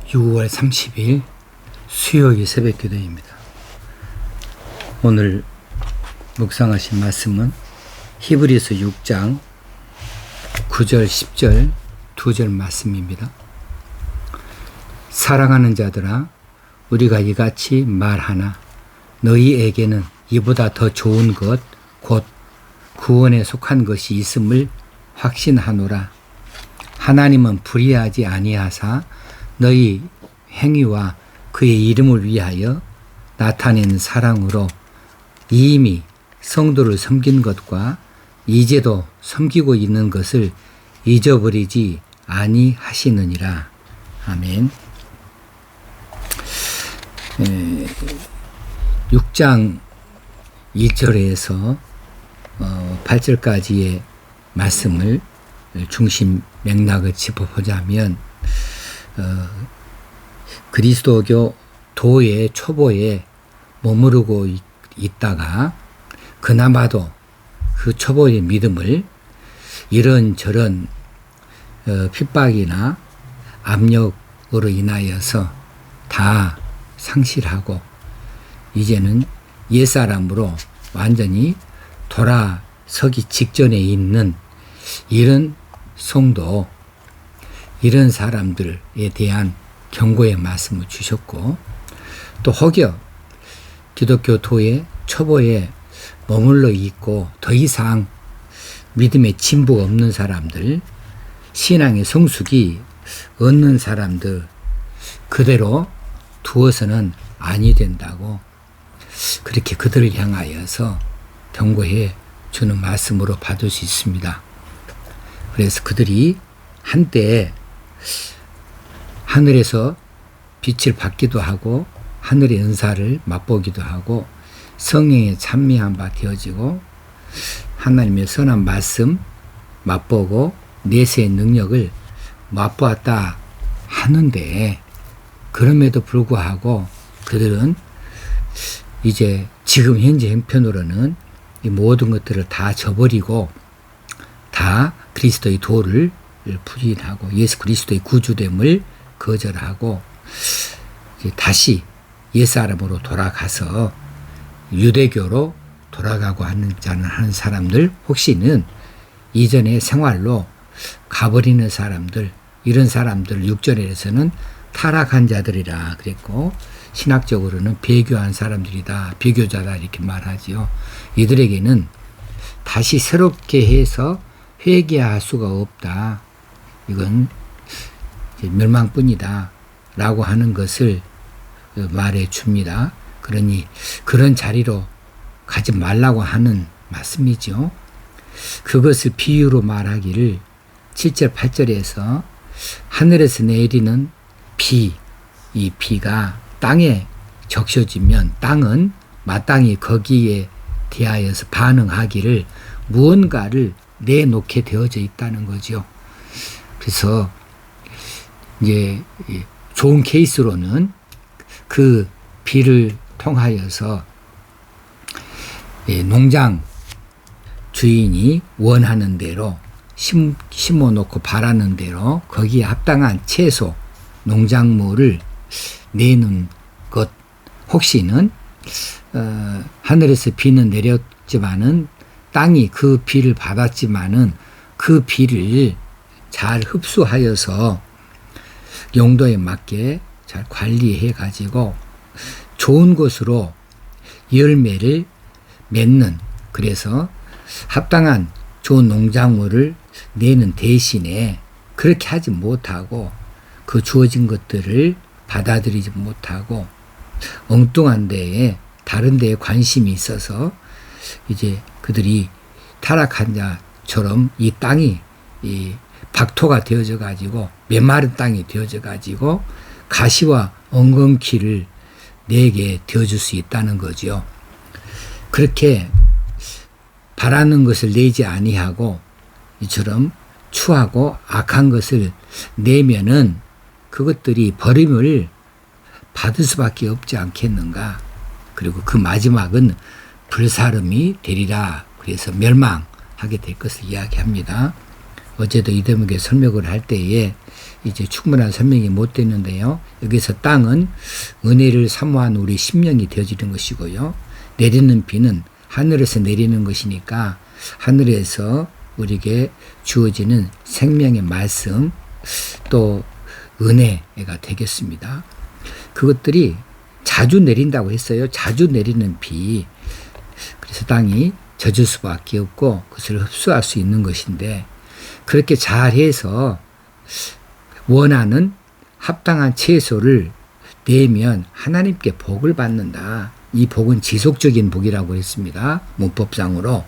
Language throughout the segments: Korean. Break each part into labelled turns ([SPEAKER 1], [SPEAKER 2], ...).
[SPEAKER 1] (6월 30일) 수요일 새벽기도입니다. 오늘 묵상하신 말씀은 히브리서 6장 9절 10절 2절 말씀입니다. 사랑하는 자들아, 우리가 이같이 말하나 너희에게는 이보다 더 좋은 것 곧 구원에 속한 것이 있음을 확신하노라. 하나님은 불의하지 아니하사 너희 행위와 그의 이름을 위하여 나타낸 사랑으로 이미 성도를 섬긴 것과 이제도 섬기고 있는 것을 잊어버리지 아니하시느니라. 아멘. 6장 1절에서 8절까지의 말씀을 중심 맥락을 짚어보자면 그리스도교 도의 초보에 머무르고 있다가 그나마도 그 초보의 믿음을 이런저런 핍박이나 압력으로 인하여서 다 상실하고 이제는 옛사람으로 완전히 돌아서기 직전에 있는 이런 성도, 이런 사람들에 대한 경고의 말씀을 주셨고, 또 혹여 기독교 도의 초보에 머물러 있고 더 이상 믿음의 진보가 없는 사람들, 신앙의 성숙이 없는 사람들 그대로 두어서는 아니 된다고, 그렇게 그들을 향하여서 경고해 주는 말씀으로 받을 수 있습니다. 그래서 그들이 한때 하늘에서 빛을 받기도 하고 하늘의 은사를 맛보기도 하고 성령에 찬미한 바 되어지고 하나님의 선한 말씀 맛보고 내세의 능력을 맛보았다 하는데, 그럼에도 불구하고 그들은 이제 지금 현재 형편으로는 이 모든 것들을 다 저버리고 다 그리스도의 도를 부인하고 예수 그리스도의 구주됨을 거절하고 다시 옛사람으로 돌아가서 유대교로 돌아가고 하는 사람들, 혹시는 이전의 생활로 가버리는 사람들, 이런 사람들 6절에서는 타락한 자들이라 그랬고, 신학적으로는 배교한 사람들이다, 배교자다 이렇게 말하지요. 이들에게는 다시 새롭게 해서 회개할 수가 없다, 이건 멸망뿐이다 라고 하는 것을 말해 줍니다. 그러니 그런 자리로 가지 말라고 하는 말씀이죠. 그것을 비유로 말하기를 7절 8절에서 하늘에서 내리는 비, 이 비가 땅에 적셔지면 땅은 마땅히 거기에 대하여서 반응하기를 무언가를 내놓게 되어져 있다는 거죠. 그래서 이제 좋은 케이스로는 그 비를 통하여서 농장 주인이 원하는 대로 심어놓고 바라는 대로 거기에 합당한 채소, 농작물을 내는 것, 혹시는 하늘에서 비는 내렸지만은 땅이 그 비를 받았지만은 그 비를 잘 흡수하여서 용도에 맞게 잘 관리해 가지고 좋은 것으로 열매를 맺는, 그래서 합당한 좋은 농작물을 내는 대신에 그렇게 하지 못하고 그 주어진 것들을 받아들이지 못하고 엉뚱한 데에 다른 데에 관심이 있어서 이제 그들이 타락한 자처럼 이 땅이 이 박토가 되어져 가지고 메마른 땅이 되어져 가지고 가시와 엉겅퀴를 내게 되어줄 수 있다는 거죠. 그렇게 바라는 것을 내지 아니하고 이처럼 추하고 악한 것을 내면은 그것들이 버림을 받을 수밖에 없지 않겠는가. 그리고 그 마지막은 불사름이 되리라. 그래서 멸망하게 될 것을 이야기합니다. 어제도 이 대목에 설명을 할 때에 이제 충분한 설명이 못 됐는데요. 여기서 땅은 은혜를 사모한 우리 심령이 되어지는 것이고요. 내리는 비는 하늘에서 내리는 것이니까 하늘에서 우리에게 주어지는 생명의 말씀 또 은혜가 되겠습니다. 그것들이 자주 내린다고 했어요. 자주 내리는 비. 그래서 땅이 젖을 수밖에 없고 그것을 흡수할 수 있는 것인데 그렇게 잘해서 원하는 합당한 채소를 내면 하나님께 복을 받는다. 이 복은 지속적인 복이라고 했습니다. 문법상으로.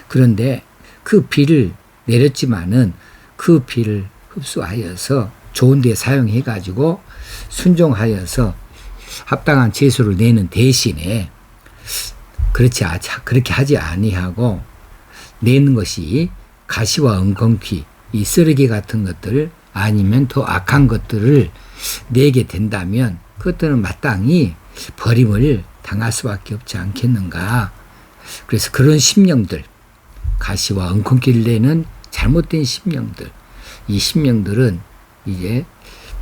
[SPEAKER 1] 그런데 그 비를 내렸지만은 그 비를 흡수하여서 좋은 데 사용해 가지고 순종하여서 합당한 채소를 내는 대신에 그렇게 하지 아니하고 내는 것이 가시와 엉겅퀴, 이 쓰레기 같은 것들 아니면 더 악한 것들을 내게 된다면 그것들은 마땅히 버림을 당할 수밖에 없지 않겠는가. 그래서 그런 심령들, 가시와 엉겅퀴를 내는 잘못된 심령들, 이 심령들은 이제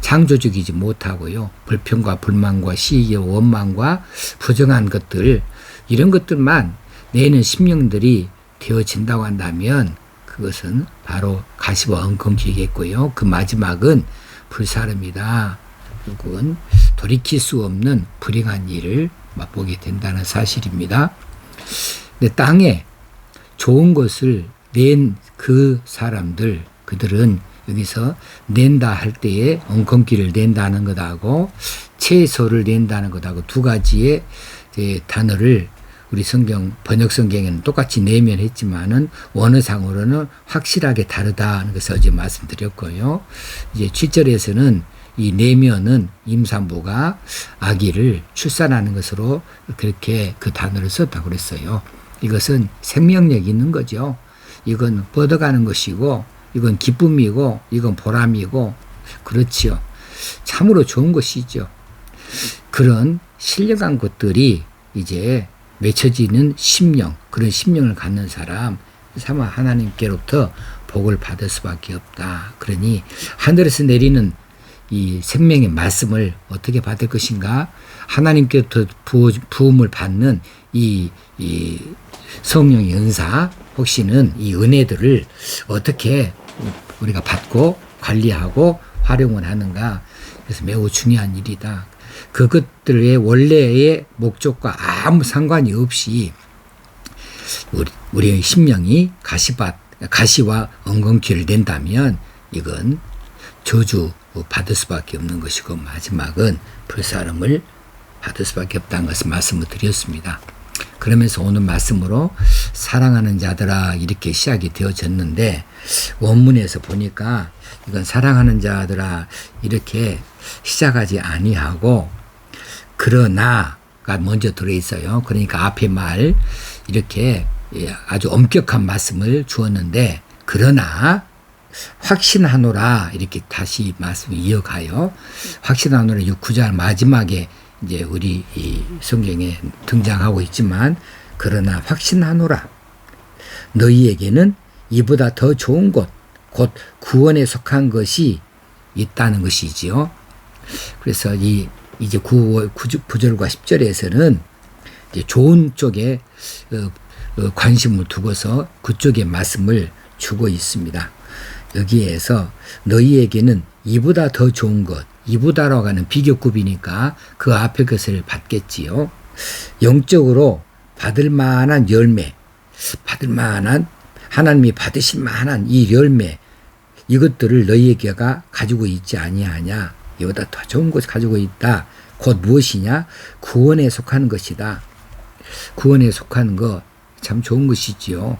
[SPEAKER 1] 창조적이지 못하고요. 불평과 불만과 시기와 원망과 부정한 것들, 이런 것들만 내는 심령들이 되어진다고 한다면 그것은 바로 가시와 엉겅퀴겠고요. 그 마지막은 불사릅니다. 결국은 돌이킬 수 없는 불행한 일을 맛보게 된다는 사실입니다. 근데 땅에 좋은 것을 낸 그 사람들, 그들은 여기서 낸다 할 때에 엉겅퀴를 낸다는 것하고 채소를 낸다는 것하고 두 가지의 단어를 우리 성경 번역 성경에는 똑같이 내면 했지만은 원어상으로는 확실하게 다르다는 것을 어제 말씀드렸고요. 이제 7절에서는 이 내면은 임산부가 아기를 출산하는 것으로 그렇게 그 단어를 썼다고 그랬어요. 이것은 생명력이 있는 거죠. 이건 뻗어가는 것이고 이건 기쁨이고 이건 보람이고 그렇지요. 참으로 좋은 것이죠. 그런 신령한 것들이 이제 맺혀지는 심령, 그런 심령을 갖는 사람, 차마 하나님께로부터 복을 받을 수밖에 없다. 그러니 하늘에서 내리는 이 생명의 말씀을 어떻게 받을 것인가? 하나님께로부터 부음을 받는 이 성령의 은사, 혹시는 이 은혜들을 어떻게 우리가 받고 관리하고 활용을 하는가? 그래서 매우 중요한 일이다. 그것들의 원래의 목적과 아무 상관이 없이 우리의 심령이 가시와 엉겅퀴를 낸다면 이건 저주 받을 수밖에 없는 것이고 마지막은 불사름을 받을 수밖에 없다는 것을 말씀을 드렸습니다. 그러면서 오늘 말씀으로 사랑하는 자들아 이렇게 시작이 되어졌는데 원문에서 보니까 이건 사랑하는 자들아 이렇게 시작하지 아니하고 그러나가 먼저 들어있어요. 그러니까 앞에 말 이렇게 아주 엄격한 말씀을 주었는데 그러나 확신하노라 이렇게 다시 말씀을 이어가요. 확신하노라 9절 마지막에 이제 우리 이 성경에 등장하고 있지만 그러나 확신하노라 너희에게는 이보다 더 좋은 것 곧 구원에 속한 것이 있다는 것이지요. 그래서 이제 9절과 10절에서는 이제 좋은 쪽에 관심을 두고서 그쪽에 말씀을 주고 있습니다. 여기에서 너희에게는 이보다 더 좋은 것, 이보다라고 하는 비교급이니까 그 앞에 것을 받겠지요. 영적으로 받을 만한 열매, 받을 만한 하나님이 받으실 만한 이 열매, 이것들을 너희에게가 가지고 있지 아니하냐. 이보다 더 좋은 것을 가지고 있다. 곧 무엇이냐? 구원에 속하는 것이다. 구원에 속하는 것 참 좋은 것이지요.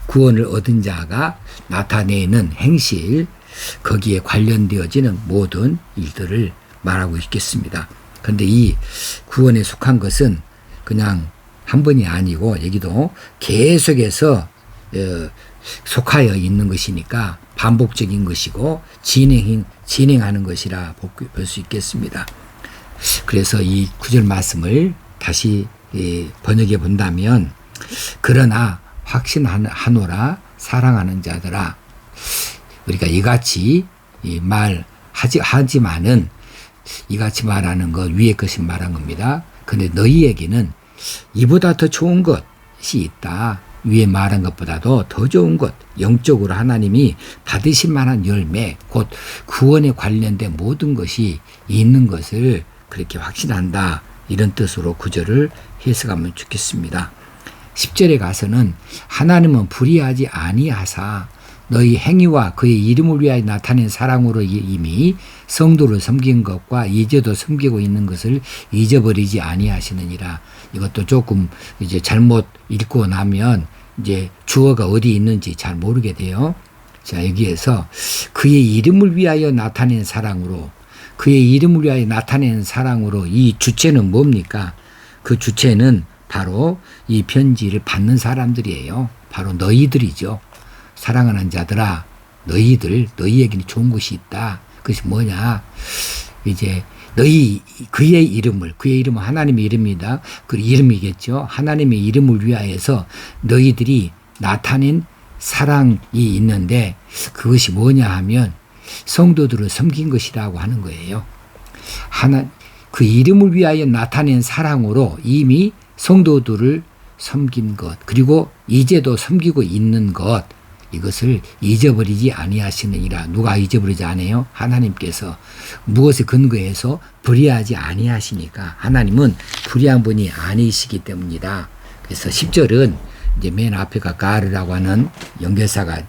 [SPEAKER 1] 구원을 얻은 자가 나타내는 행실, 거기에 관련되어지는 모든 일들을 말하고 있겠습니다. 그런데 이 구원에 속한 것은 그냥 한 번이 아니고 여기도 계속해서 속하여 있는 것이니까 반복적인 것이고 진행하는 것이라 볼 수 있겠습니다. 그래서 이 9절 말씀을 다시 번역해 본다면 그러나 확신하노라 사랑하는 자들아 우리가 이같이 하지만은 이같이 말하는 것 위에 것이 말한 겁니다. 근데 너희에게는 이보다 더 좋은 것이 있다. 위에 말한 것보다도 더 좋은 것, 영적으로 하나님이 받으실 만한 열매, 곧 구원에 관련된 모든 것이 있는 것을 그렇게 확신한다. 이런 뜻으로 구절을 해석하면 좋겠습니다. 10절에 가서는 하나님은 불의하지 아니하사 너희 행위와 그의 이름을 위하여 나타낸 사랑으로 이미 성도를 섬긴 것과 이제도 섬기고 있는 것을 잊어버리지 아니하시느니라. 이것도 조금 이제 잘못 읽고 나면 이제 주어가 어디 있는지 잘 모르게 돼요. 자, 여기에서 그의 이름을 위하여 나타낸 사랑으로, 그의 이름을 위하여 나타낸 사랑으로, 이 주체는 뭡니까? 그 주체는 바로 이 편지를 받는 사람들이에요. 바로 너희들이죠. 사랑하는 자들아, 너희에게는 좋은 것이 있다. 그것이 뭐냐? 이제 그의 이름은 하나님의 이름입니다. 그 이름이겠죠. 하나님의 이름을 위하여서 너희들이 나타낸 사랑이 있는데 그것이 뭐냐 하면 성도들을 섬긴 것이라고 하는 거예요. 그 이름을 위하여 나타낸 사랑으로 이미 성도들을 섬긴 것, 그리고 이제도 섬기고 있는 것, 이것을 잊어버리지 아니하시느니라. 누가 잊어버리지 않아요? 하나님께서. 무엇에 근거해서 불의하지 아니하시니까. 하나님은 불의한 분이 아니시기 때문이다. 그래서 10절은 이제 맨 앞에가 가르라고 하는 연결사가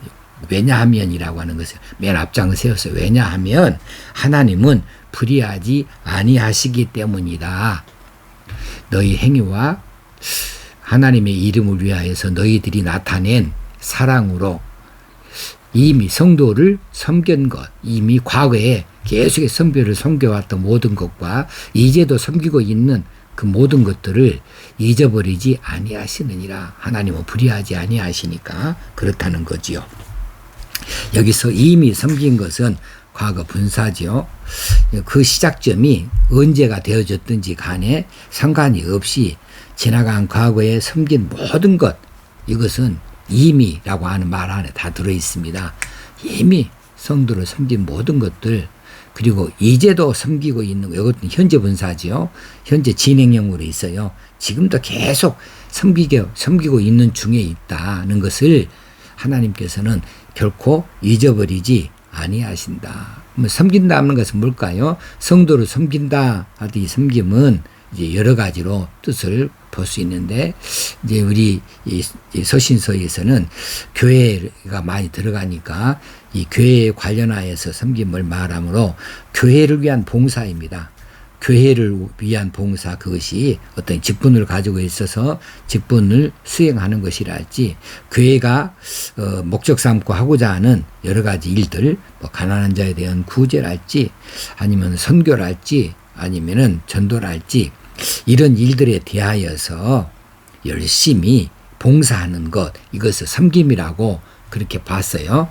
[SPEAKER 1] 왜냐하면이라고 하는 것을 맨 앞장을 세웠어요. 왜냐하면 하나님은 불의하지 아니하시기 때문이다. 너희 행위와 하나님의 이름을 위하여서 너희들이 나타낸 사랑으로 이미 성도를 섬긴 것, 이미 과거에 계속의 선별을 섬겨왔던 모든 것과 이제도 섬기고 있는 그 모든 것들을 잊어버리지 아니하시느니라. 하나님은 불의하지 아니하시니까 그렇다는 거지요. 여기서 이미 섬긴 것은 과거 분사지요. 그 시작점이 언제가 되어졌든지 간에 상관이 없이 지나간 과거에 섬긴 모든 것, 이것은 이미라고 하는 말 안에 다 들어있습니다. 이미 성도를 섬긴 모든 것들, 그리고 이제도 섬기고 있는 것, 이것은 현재 분사지요. 현재 진행형으로 있어요. 지금도 계속 섬기고 있는 중에 있다는 것을 하나님께서는 결코 잊어버리지 아니하신다. 섬긴다는 것은 뭘까요? 성도를 섬긴다 할 때 이 섬김은 이제 여러 가지로 뜻을 볼 수 있는데, 이제 우리 이 서신서에서는 교회가 많이 들어가니까 이 교회에 관련하여서 섬김을 말하므로 교회를 위한 봉사입니다. 교회를 위한 봉사, 그것이 어떤 직분을 가지고 있어서 직분을 수행하는 것이랄지, 교회가 목적 삼고 하고자 하는 여러 가지 일들, 뭐 가난한 자에 대한 구제랄지, 아니면 선교랄지, 아니면은 전도랄지, 이런 일들에 대하여서 열심히 봉사하는 것, 이것을 섬김이라고 그렇게 봤어요.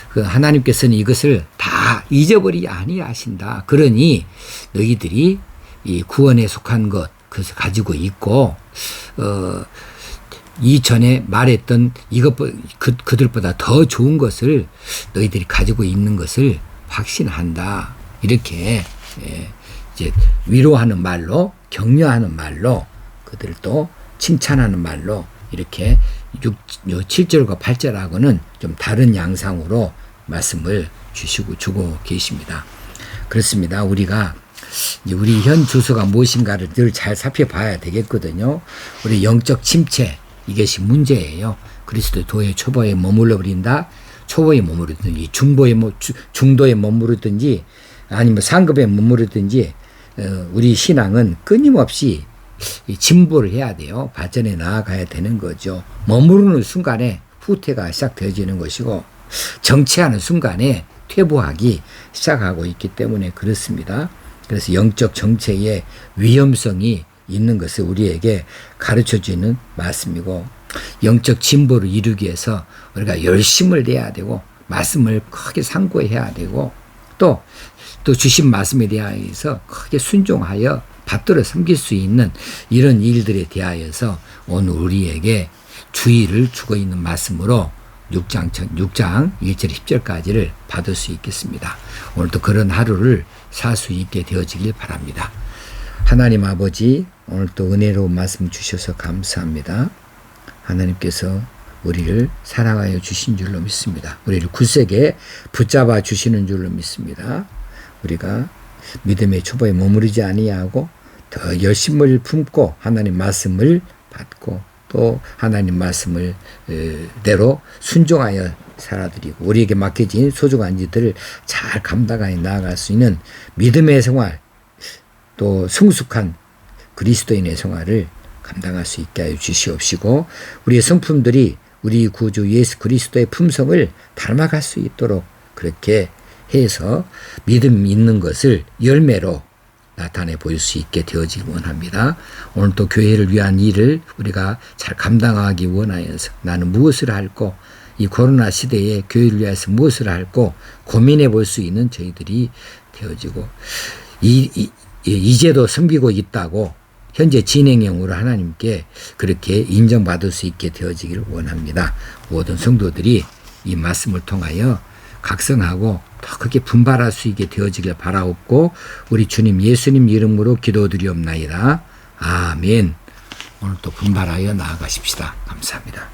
[SPEAKER 1] 그 하나님께서는 이것을 다 잊어버리지 아니하신다. 그러니 너희들이 이 구원에 속한 것, 그것을 가지고 있고, 이전에 말했던 그들보다 더 좋은 것을 너희들이 가지고 있는 것을 확신한다. 이렇게 이제 위로하는 말로, 격려하는 말로, 그들도 칭찬하는 말로, 이렇게 7절과 8절하고는 좀 다른 양상으로 말씀을 주고 계십니다. 그렇습니다. 우리가 우리 현 주소가 무엇인가를 늘 잘 살펴봐야 되겠거든요. 우리 영적 침체, 이것이 문제예요. 그리스도의 초보에 머물러 버린다. 초보에 머무르든지 중도에 머무르든지 아니면 상급에 머무르든지 우리 신앙은 끊임없이 진보를 해야 돼요. 발전해 나아가야 되는 거죠. 머무르는 순간에 후퇴가 시작되어지는 것이고, 정체하는 순간에 퇴보하기 시작하고 있기 때문에 그렇습니다. 그래서 영적 정체의 위험성이 있는 것을 우리에게 가르쳐주는 말씀이고, 영적 진보를 이루기 위해서 우리가 열심을 내야 되고, 말씀을 크게 상고해야 되고, 또 주신 말씀에 대하여서 크게 순종하여 받들어 섬길 수 있는 이런 일들에 대하여서 오늘 우리에게 주의를 주고 있는 말씀으로 6장 1절 10절까지를 받을 수 있겠습니다. 오늘도 그런 하루를 살 수 있게 되어지길 바랍니다. 하나님 아버지, 오늘도 은혜로운 말씀 주셔서 감사합니다. 하나님께서 우리를 사랑하여 주신 줄로 믿습니다. 우리를 굳세게 붙잡아 주시는 줄로 믿습니다. 우리가 믿음의 초보에 머무르지 아니하고 더 열심을 품고 하나님 말씀을 받고 또 하나님 말씀을 대로 순종하여 살아드리고 우리에게 맡겨진 소중한 일들을 잘 감당하여 나아갈 수 있는 믿음의 생활, 또 성숙한 그리스도인의 생활을 감당할 수 있게 하여 주시옵시고 우리의 성품들이 우리 구주 예수 그리스도의 품성을 닮아갈 수 있도록 그렇게 해서 믿음 있는 것을 열매로 나타내 보일 수 있게 되어질 원합니다. 오늘 또 교회를 위한 일을 우리가 잘 감당하기 원하여서 나는 무엇을 할고 이 코로나 시대에 교회를 위해서 무엇을 할고 고민해 볼 수 있는 저희들이 되어지고 이제도 섬기고 있다고 현재 진행형으로 하나님께 그렇게 인정받을 수 있게 되어지기를 원합니다. 모든 성도들이 이 말씀을 통하여 각성하고 더 크게 분발할 수 있게 되어지길 바라옵고 우리 주님 예수님 이름으로 기도드리옵나이다. 아멘. 오늘 또 분발하여 나아가십시다. 감사합니다.